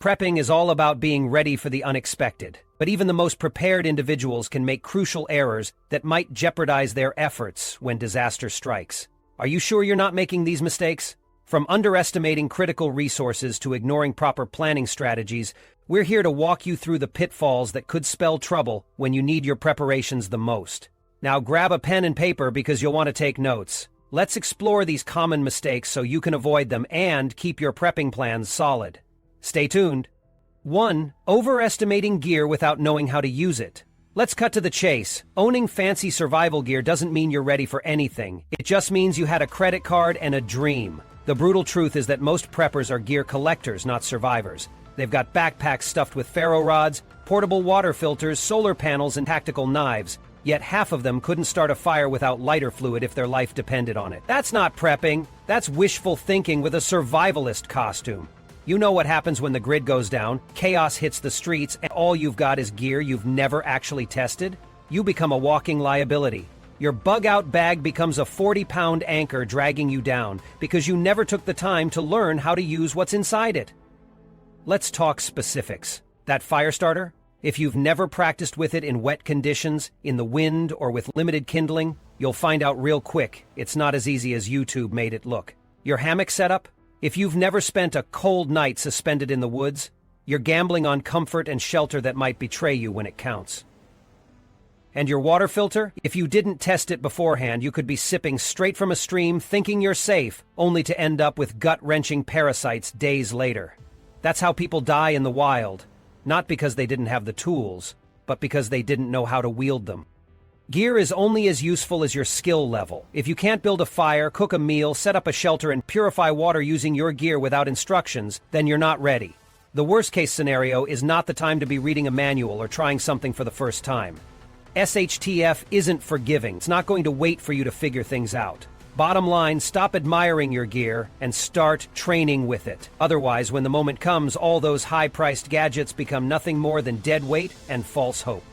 Prepping is all about being ready for the unexpected, but even the most prepared individuals can make crucial errors that might jeopardize their efforts when disaster strikes. Are you sure you're not making these mistakes? From underestimating critical resources to ignoring proper planning strategies, we're here to walk you through the pitfalls that could spell trouble when you need your preparations the most. Now grab a pen and paper because you'll want to take notes. Let's explore these common mistakes so you can avoid them and keep your prepping plans solid. Stay tuned. 1. Overestimating gear without knowing how to use it. Let's cut to the chase. Owning fancy survival gear doesn't mean you're ready for anything. It just means you had a credit card and a dream. The brutal truth is that most preppers are gear collectors, not survivors. They've got backpacks stuffed with ferro rods, portable water filters, solar panels, and tactical knives, yet half of them couldn't start a fire without lighter fluid if their life depended on it. That's not prepping. That's wishful thinking with a survivalist costume. You know what happens when the grid goes down, chaos hits the streets, and all you've got is gear you've never actually tested? You become a walking liability. Your bug-out bag becomes a 40-pound anchor dragging you down because you never took the time to learn how to use what's inside it. Let's talk specifics. That fire starter? If you've never practiced with it in wet conditions, in the wind, or with limited kindling, you'll find out real quick it's not as easy as YouTube made it look. Your hammock setup? If you've never spent a cold night suspended in the woods, you're gambling on comfort and shelter that might betray you when it counts. And your water filter? If you didn't test it beforehand, you could be sipping straight from a stream thinking you're safe, only to end up with gut-wrenching parasites days later. That's how people die in the wild, not because they didn't have the tools, but because they didn't know how to wield them. Gear is only as useful as your skill level. If you can't build a fire, cook a meal, set up a shelter, and purify water using your gear without instructions, then you're not ready. The worst-case scenario is not the time to be reading a manual or trying something for the first time. SHTF isn't forgiving. It's not going to wait for you to figure things out. Bottom line, stop admiring your gear and start training with it. Otherwise, when the moment comes, all those high-priced gadgets become nothing more than dead weight and false hope.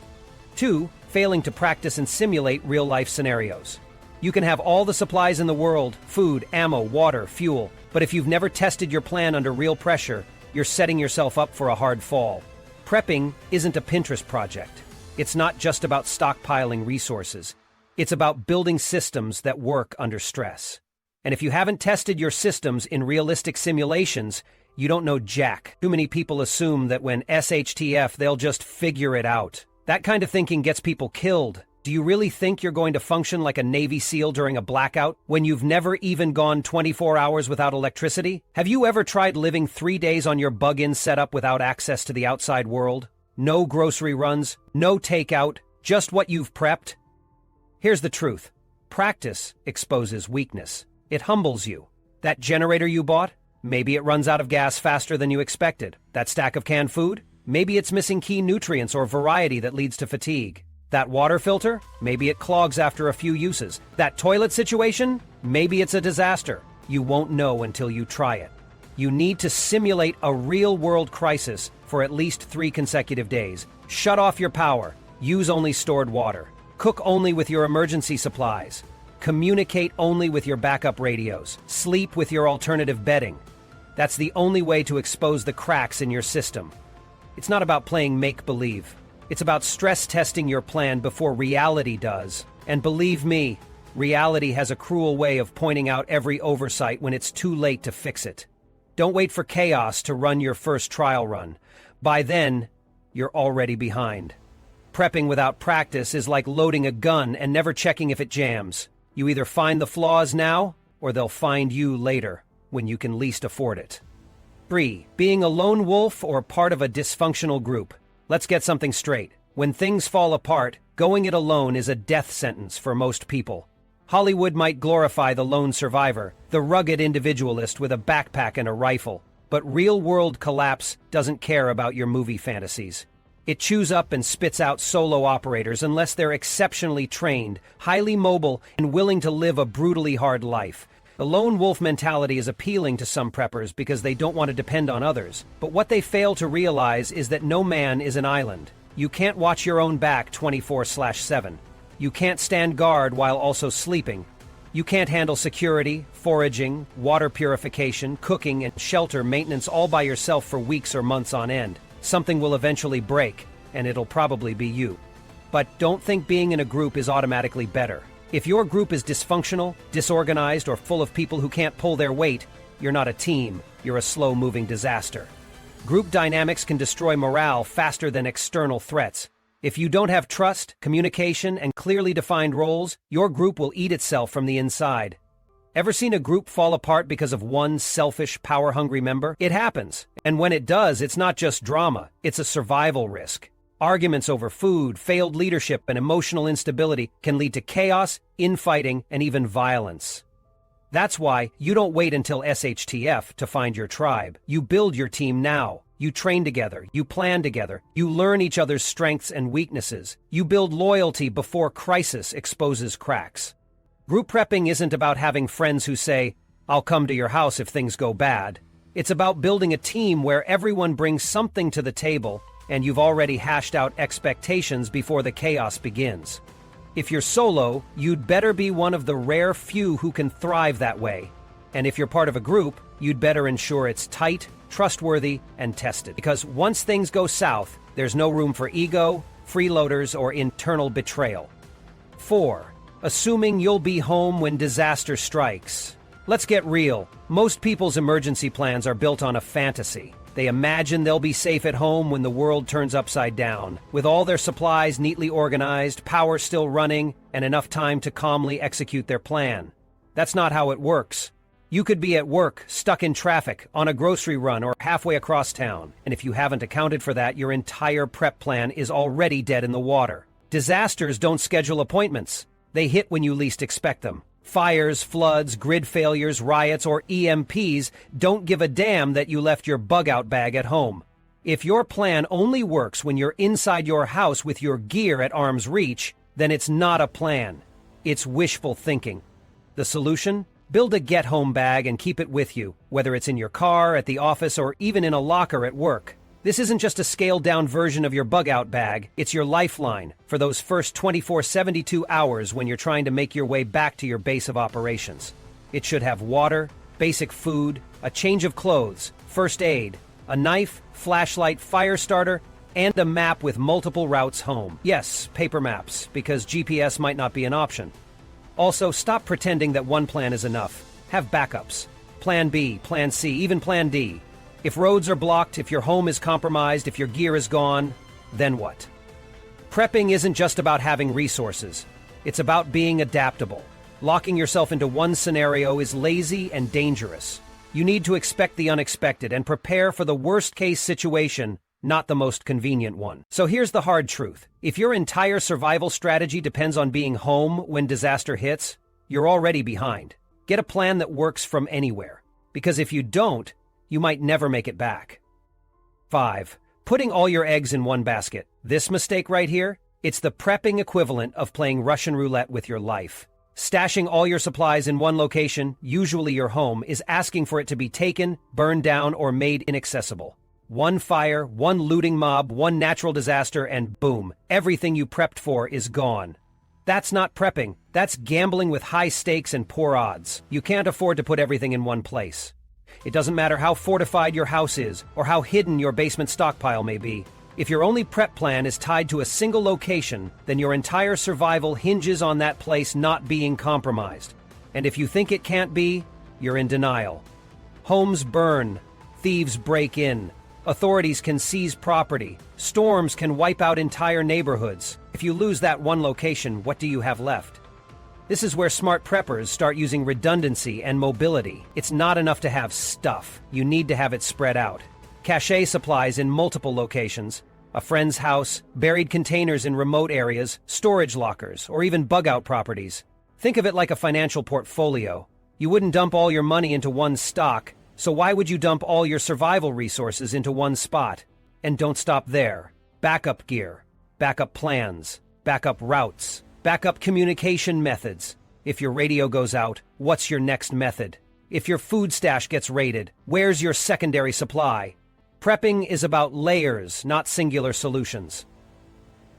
2. Failing to practice and simulate real-life scenarios. You can have all the supplies in the world, food, ammo, water, fuel, but if you've never tested your plan under real pressure, you're setting yourself up for a hard fall. Prepping isn't a Pinterest project. It's not just about stockpiling resources. It's about building systems that work under stress. And if you haven't tested your systems in realistic simulations, you don't know jack. Too many people assume that when SHTF, they'll just figure it out. That kind of thinking gets people killed. Do you really think you're going to function like a Navy SEAL during a blackout when you've never even gone 24 hours without electricity? Have you ever tried living 3 days on your bug-in setup without access to the outside world? No grocery runs, no takeout, just what you've prepped? Here's the truth. Practice exposes weakness. It humbles you. That generator you bought? Maybe it runs out of gas faster than you expected. That stack of canned food? Maybe it's missing key nutrients or variety that leads to fatigue. That water filter? Maybe it clogs after a few uses. That toilet situation? Maybe it's a disaster. You won't know until you try it. You need to simulate a real-world crisis for at least 3 consecutive days. Shut off your power. Use only stored water. Cook only with your emergency supplies. Communicate only with your backup radios. Sleep with your alternative bedding. That's the only way to expose the cracks in your system. It's not about playing make-believe. It's about stress testing your plan before reality does. And believe me, reality has a cruel way of pointing out every oversight when it's too late to fix it. Don't wait for chaos to run your first trial run. By then, you're already behind. Prepping without practice is like loading a gun and never checking if it jams. You either find the flaws now, or they'll find you later, when you can least afford it. 3. Being a lone wolf or part of a dysfunctional group. Let's get something straight. When things fall apart, going it alone is a death sentence for most people. Hollywood might glorify the lone survivor, the rugged individualist with a backpack and a rifle, but real-world collapse doesn't care about your movie fantasies. It chews up and spits out solo operators unless they're exceptionally trained, highly mobile, and willing to live a brutally hard life. The lone wolf mentality is appealing to some preppers because they don't want to depend on others. But what they fail to realize is that no man is an island. You can't watch your own back 24/7. You can't stand guard while also sleeping. You can't handle security, foraging, water purification, cooking, and shelter maintenance all by yourself for weeks or months on end. Something will eventually break, and it'll probably be you. But don't think being in a group is automatically better. If your group is dysfunctional, disorganized, or full of people who can't pull their weight, you're not a team, you're a slow-moving disaster. Group dynamics can destroy morale faster than external threats. If you don't have trust, communication, and clearly defined roles, your group will eat itself from the inside. Ever seen a group fall apart because of one selfish, power-hungry member? It happens, and when it does, it's not just drama, it's a survival risk. Arguments over food, failed leadership, and emotional instability can lead to chaos, infighting, and even violence. That's why you don't wait until SHTF to find your tribe. You build your team now. You train together, you plan together, you learn each other's strengths and weaknesses. You build loyalty before crisis exposes cracks. Group prepping isn't about having friends who say, "I'll come to your house if things go bad." It's about building a team where everyone brings something to the table and you've already hashed out expectations before the chaos begins. If you're solo, you'd better be one of the rare few who can thrive that way. And if you're part of a group, you'd better ensure it's tight, trustworthy, and tested. Because once things go south, there's no room for ego, freeloaders, or internal betrayal. 4. Assuming you'll be home when disaster strikes. Let's get real. Most people's emergency plans are built on a fantasy. They imagine they'll be safe at home when the world turns upside down, with all their supplies neatly organized, power still running, and enough time to calmly execute their plan. That's not how it works. You could be at work, stuck in traffic, on a grocery run, or halfway across town. And if you haven't accounted for that, your entire prep plan is already dead in the water. Disasters don't schedule appointments. They hit when you least expect them. Fires, floods, grid failures, riots, or EMPs don't give a damn that you left your bug-out bag at home. If your plan only works when you're inside your house with your gear at arm's reach, then it's not a plan. It's wishful thinking. The solution? Build a get-home bag and keep it with you, whether it's in your car, at the office, or even in a locker at work. This isn't just a scaled-down version of your bug-out bag, it's your lifeline for those first 72 hours when you're trying to make your way back to your base of operations. It should have water, basic food, a change of clothes, first aid, a knife, flashlight, fire starter, and a map with multiple routes home. Yes, paper maps, because GPS might not be an option. Also, stop pretending that one plan is enough. Have backups. Plan B, Plan C, even Plan D. If roads are blocked, if your home is compromised, if your gear is gone, then what? Prepping isn't just about having resources. It's about being adaptable. Locking yourself into one scenario is lazy and dangerous. You need to expect the unexpected and prepare for the worst-case situation, not the most convenient one. So here's the hard truth. If your entire survival strategy depends on being home when disaster hits, you're already behind. Get a plan that works from anywhere. Because if you don't, you might never make it back. 5. Putting all your eggs in one basket. This mistake right here, it's the prepping equivalent of playing Russian roulette with your life. Stashing all your supplies in one location, usually your home, is asking for it to be taken, burned down, or made inaccessible. One fire, one looting mob, one natural disaster, and boom, everything you prepped for is gone. That's not prepping. That's gambling with high stakes and poor odds. You can't afford to put everything in one place. It doesn't matter how fortified your house is or how hidden your basement stockpile may be. If your only prep plan is tied to a single location, then your entire survival hinges on that place not being compromised. And if you think it can't be, you're in denial. Homes burn. Thieves break in. Authorities can seize property. Storms can wipe out entire neighborhoods. If you lose that one location, what do you have left? This is where smart preppers start using redundancy and mobility. It's not enough to have stuff. You need to have it spread out. Cache supplies in multiple locations, a friend's house, buried containers in remote areas, storage lockers, or even bug-out properties. Think of it like a financial portfolio. You wouldn't dump all your money into one stock, so why would you dump all your survival resources into one spot? And don't stop there. Backup gear, backup plans, backup routes, backup communication methods. If your radio goes out, what's your next method? If your food stash gets raided, where's your secondary supply? Prepping is about layers, not singular solutions.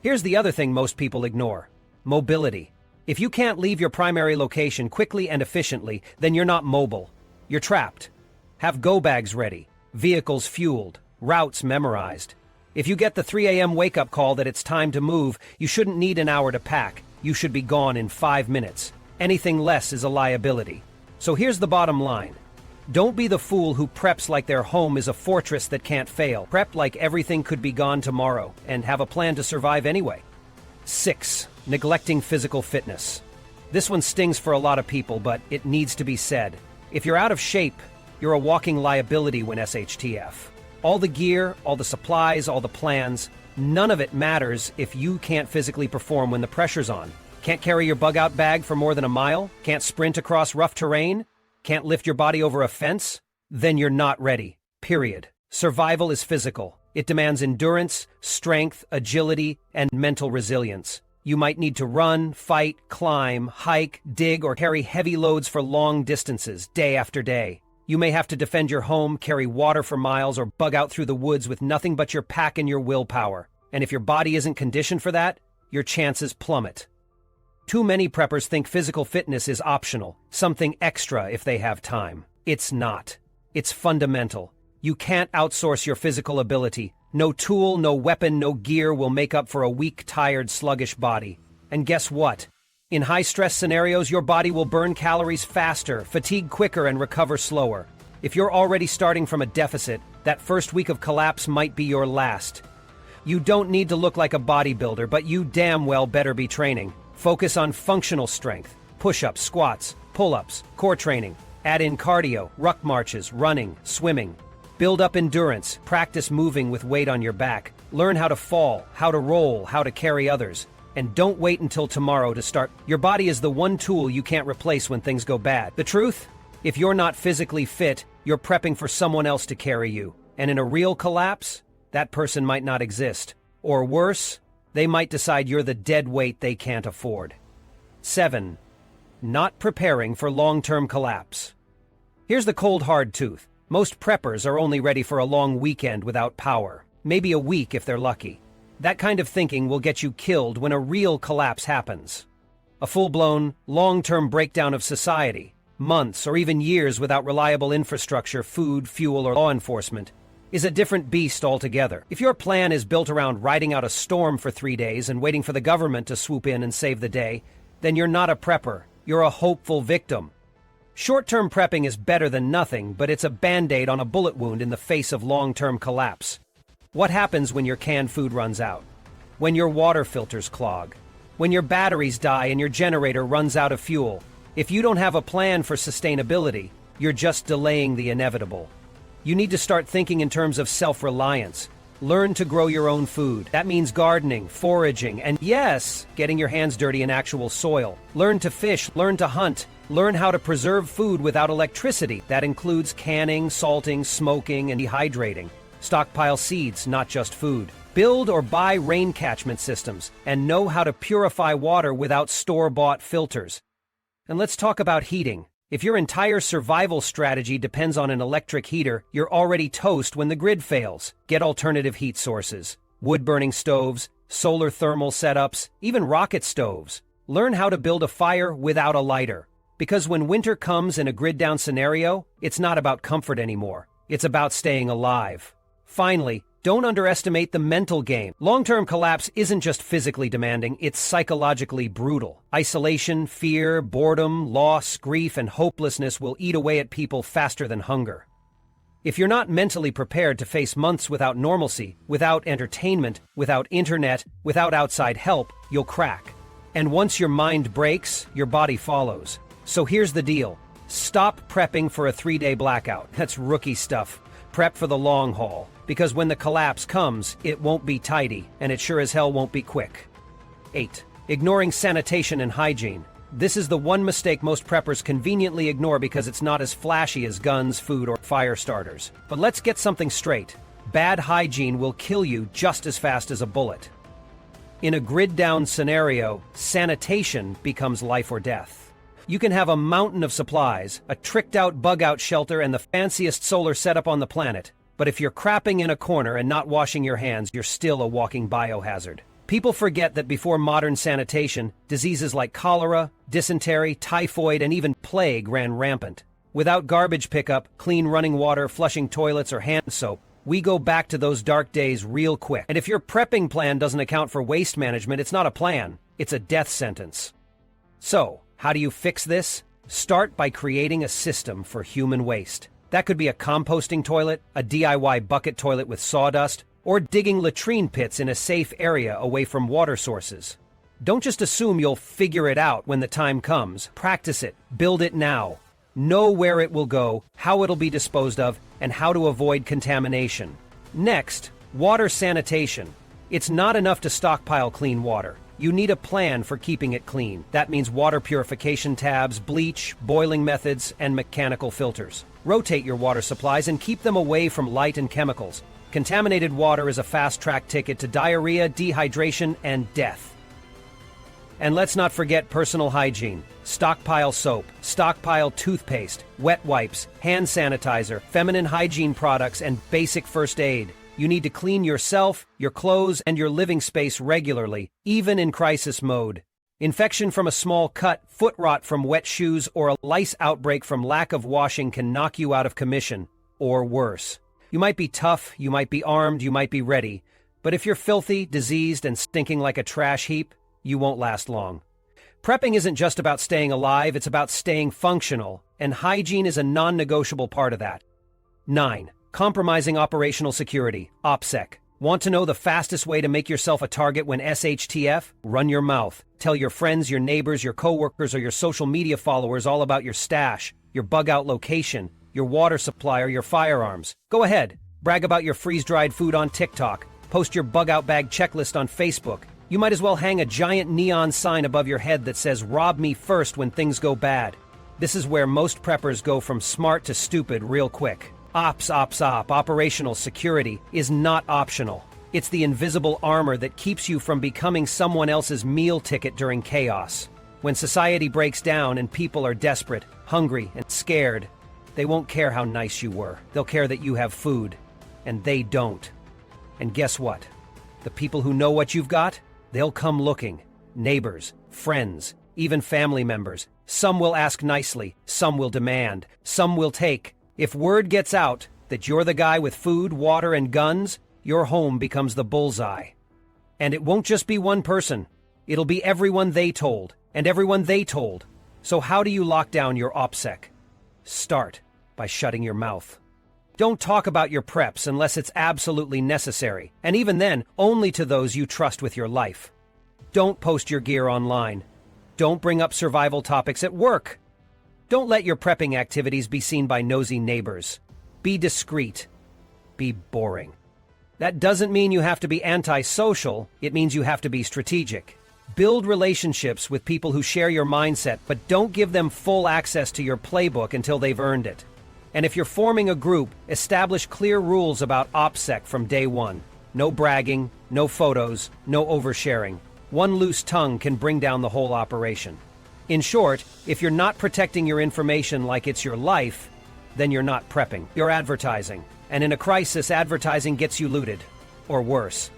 Here's the other thing most people ignore: mobility. If you can't leave your primary location quickly and efficiently, then you're not mobile. You're trapped. Have go bags ready, vehicles fueled, routes memorized. If you get the 3 a.m. wake-up call that it's time to move, you shouldn't need an hour to pack. You should be gone in 5 minutes. Anything less is a liability. So here's the bottom line. Don't be the fool who preps like their home is a fortress that can't fail. Prep like everything could be gone tomorrow, and have a plan to survive anyway. 6. Neglecting physical fitness. This one stings for a lot of people, but it needs to be said. If you're out of shape, you're a walking liability when SHTF. All the gear, all the supplies, all the plans, none of it matters if you can't physically perform when the pressure's on. Can't carry your bug-out bag for more than a mile? Can't sprint across rough terrain? Can't lift your body over a fence? Then you're not ready. Period. Survival is physical. It demands endurance, strength, agility, and mental resilience. You might need to run, fight, climb, hike, dig, or carry heavy loads for long distances, day after day. You may have to defend your home, carry water for miles, or bug out through the woods with nothing but your pack and your willpower. And if your body isn't conditioned for that, your chances plummet. Too many preppers think physical fitness is optional, something extra if they have time. It's not. It's fundamental. You can't outsource your physical ability. No tool, no weapon, no gear will make up for a weak, tired, sluggish body. And guess what? In high-stress scenarios, your body will burn calories faster, fatigue quicker, and recover slower. If you're already starting from a deficit, that first week of collapse might be your last. You don't need to look like a bodybuilder, but you damn well better be training. Focus on functional strength, push-ups, squats, pull-ups, core training. Add in cardio, ruck marches, running, swimming. Build up endurance, practice moving with weight on your back. Learn how to fall, how to roll, how to carry others. And don't wait until tomorrow to start. Your body is the one tool you can't replace when things go bad. The truth? If you're not physically fit, you're prepping for someone else to carry you. And in a real collapse, that person might not exist. Or worse, they might decide you're the dead weight they can't afford. 7. Not preparing for long-term collapse. Here's the cold hard truth. Most preppers are only ready for a long weekend without power. Maybe a week if they're lucky. That kind of thinking will get you killed when a real collapse happens. A full-blown, long-term breakdown of society, months or even years without reliable infrastructure, food, fuel, or law enforcement, is a different beast altogether. If your plan is built around riding out a storm for 3 days and waiting for the government to swoop in and save the day, then you're not a prepper, you're a hopeful victim. Short-term prepping is better than nothing, but it's a band-aid on a bullet wound in the face of long-term collapse. What happens when your canned food runs out? When your water filters clog? When your batteries die and your generator runs out of fuel? If you don't have a plan for sustainability, you're just delaying the inevitable. You need to start thinking in terms of self-reliance. Learn to grow your own food. That means gardening, foraging, and yes, getting your hands dirty in actual soil. Learn to fish, learn to hunt, learn how to preserve food without electricity. That includes canning, salting, smoking, and dehydrating. Stockpile seeds, not just food. Build or buy rain catchment systems, and know how to purify water without store-bought filters. And let's talk about heating. If your entire survival strategy depends on an electric heater, you're already toast when the grid fails. Get alternative heat sources. Wood-burning stoves, solar thermal setups, even rocket stoves. Learn how to build a fire without a lighter. Because when winter comes in a grid-down scenario, it's not about comfort anymore. It's about staying alive. Finally, don't underestimate the mental game. Long-term collapse isn't just physically demanding, it's psychologically brutal. Isolation, fear, boredom, loss, grief, and hopelessness will eat away at people faster than hunger. If you're not mentally prepared to face months without normalcy, without entertainment, without internet, without outside help, you'll crack. And once your mind breaks, your body follows. So here's the deal. Stop prepping for a 3-day blackout. That's rookie stuff. Prep for the long haul. Because when the collapse comes, it won't be tidy, and it sure as hell won't be quick. 8. Ignoring sanitation and hygiene. This is the one mistake most preppers conveniently ignore because it's not as flashy as guns, food, or fire starters. But let's get something straight. Bad hygiene will kill you just as fast as a bullet. In a grid-down scenario, sanitation becomes life or death. You can have a mountain of supplies, a tricked-out bug-out shelter, and the fanciest solar setup on the planet. But if you're crapping in a corner and not washing your hands, you're still a walking biohazard. People forget that before modern sanitation, diseases like cholera, dysentery, typhoid, and even plague ran rampant. Without garbage pickup, clean running water, flushing toilets, or hand soap, we go back to those dark days real quick. And if your prepping plan doesn't account for waste management, it's not a plan, it's a death sentence. So, how do you fix this? Start by creating a system for human waste. That could be a composting toilet, a DIY bucket toilet with sawdust, or digging latrine pits in a safe area away from water sources. Don't just assume you'll figure it out when the time comes. Practice it. Build it now. Know where it will go, how it'll be disposed of, and how to avoid contamination. Next, water sanitation. It's not enough to stockpile clean water. You need a plan for keeping it clean. That means water purification tabs, bleach, boiling methods, and mechanical filters. Rotate your water supplies and keep them away from light and chemicals. Contaminated water is a fast-track ticket to diarrhea, dehydration, and death. And let's not forget personal hygiene. Stockpile soap, stockpile toothpaste, wet wipes, hand sanitizer, feminine hygiene products, and basic first aid. You need to clean yourself, your clothes, and your living space regularly, even in crisis mode. Infection from a small cut, foot rot from wet shoes, or a lice outbreak from lack of washing can knock you out of commission, or worse. You might be tough, you might be armed, you might be ready, but if you're filthy, diseased, and stinking like a trash heap, you won't last long. Prepping isn't just about staying alive, it's about staying functional, and hygiene is a non-negotiable part of that. 9. Compromising operational security, OPSEC. Want to know the fastest way to make yourself a target when SHTF? Run your mouth. Tell your friends, your neighbors, your coworkers, or your social media followers all about your stash, your bug-out location, your water supply, or your firearms. Go ahead. Brag about your freeze-dried food on TikTok. Post your bug-out bag checklist on Facebook. You might as well hang a giant neon sign above your head that says, "Rob me first when things go bad." This is where most preppers go from smart to stupid real quick. Operational security is not optional. It's the invisible armor that keeps you from becoming someone else's meal ticket during chaos. When society breaks down and people are desperate, hungry, and scared, they won't care how nice you were. They'll care that you have food. And they don't. And guess what? The people who know what you've got, they'll come looking. Neighbors, friends, even family members. Some will ask nicely, some will demand, some will take. If word gets out that you're the guy with food, water, and guns, your home becomes the bullseye. And it won't just be one person. It'll be everyone they told, and everyone they told. So how do you lock down your OPSEC? Start by shutting your mouth. Don't talk about your preps unless it's absolutely necessary, and even then, only to those you trust with your life. Don't post your gear online. Don't bring up survival topics at work. Don't let your prepping activities be seen by nosy neighbors. Be discreet. Be boring. That doesn't mean you have to be antisocial, it means you have to be strategic. Build relationships with people who share your mindset, but don't give them full access to your playbook until they've earned it. And if you're forming a group, establish clear rules about OPSEC from day one. No bragging, no photos, no oversharing. One loose tongue can bring down the whole operation. In short, if you're not protecting your information like it's your life, then you're not prepping. You're advertising. And in a crisis, advertising gets you looted. Or worse.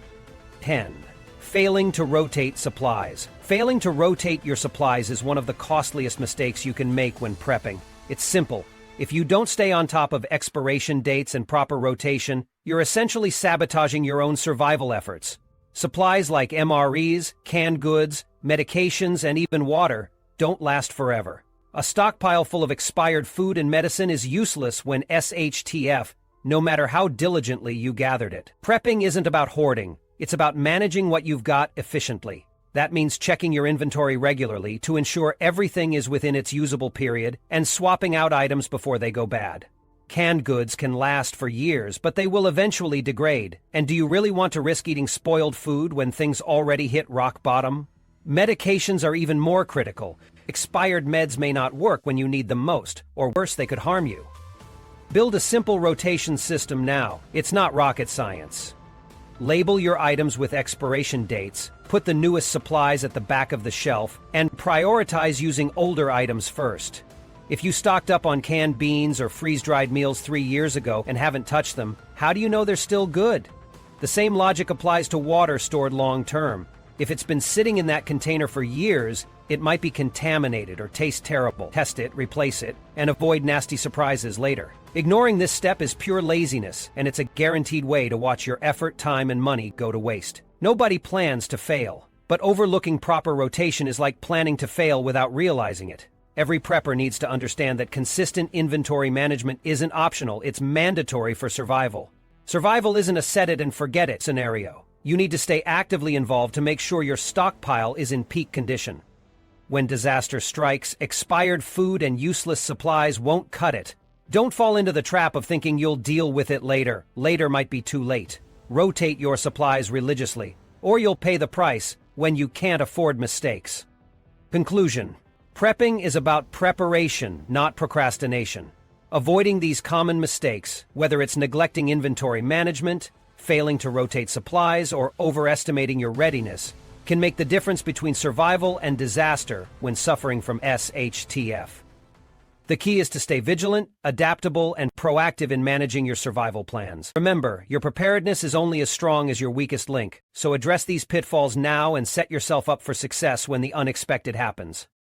10. Failing to rotate supplies. Failing to rotate your supplies is one of the costliest mistakes you can make when prepping. It's simple. If you don't stay on top of expiration dates and proper rotation, you're essentially sabotaging your own survival efforts. Supplies like MREs, canned goods, medications, and even water don't last forever. A stockpile full of expired food and medicine is useless when SHTF, no matter how diligently you gathered it. Prepping isn't about hoarding. It's about managing what you've got efficiently. That means checking your inventory regularly to ensure everything is within its usable period and swapping out items before they go bad. Canned goods can last for years, but they will eventually degrade. And do you really want to risk eating spoiled food when things already hit rock bottom? Medications are even more critical. Expired meds may not work when you need them most, or worse, they could harm you. Build a simple rotation system now. It's not rocket science. Label your items with expiration dates, put the newest supplies at the back of the shelf, and prioritize using older items first. If you stocked up on canned beans or freeze-dried meals 3 years ago and haven't touched them, how do you know they're still good? The same logic applies to water stored long-term. If it's been sitting in that container for years, it might be contaminated or taste terrible. Test it, replace it, and avoid nasty surprises later. Ignoring this step is pure laziness, and it's a guaranteed way to watch your effort, time, and money go to waste. Nobody plans to fail, but overlooking proper rotation is like planning to fail without realizing it. Every prepper needs to understand that consistent inventory management isn't optional, it's mandatory for survival. Survival isn't a set-it-and-forget-it scenario. You need to stay actively involved to make sure your stockpile is in peak condition. When disaster strikes, expired food and useless supplies won't cut it. Don't fall into the trap of thinking you'll deal with it later. Later might be too late. Rotate your supplies religiously, or you'll pay the price when you can't afford mistakes. Conclusion: prepping is about preparation, not procrastination. Avoiding these common mistakes, whether it's neglecting inventory management, failing to rotate supplies, or overestimating your readiness, can make the difference between survival and disaster when suffering from SHTF. The key is to stay vigilant, adaptable, and proactive in managing your survival plans. Remember, your preparedness is only as strong as your weakest link, so address these pitfalls now and set yourself up for success when the unexpected happens.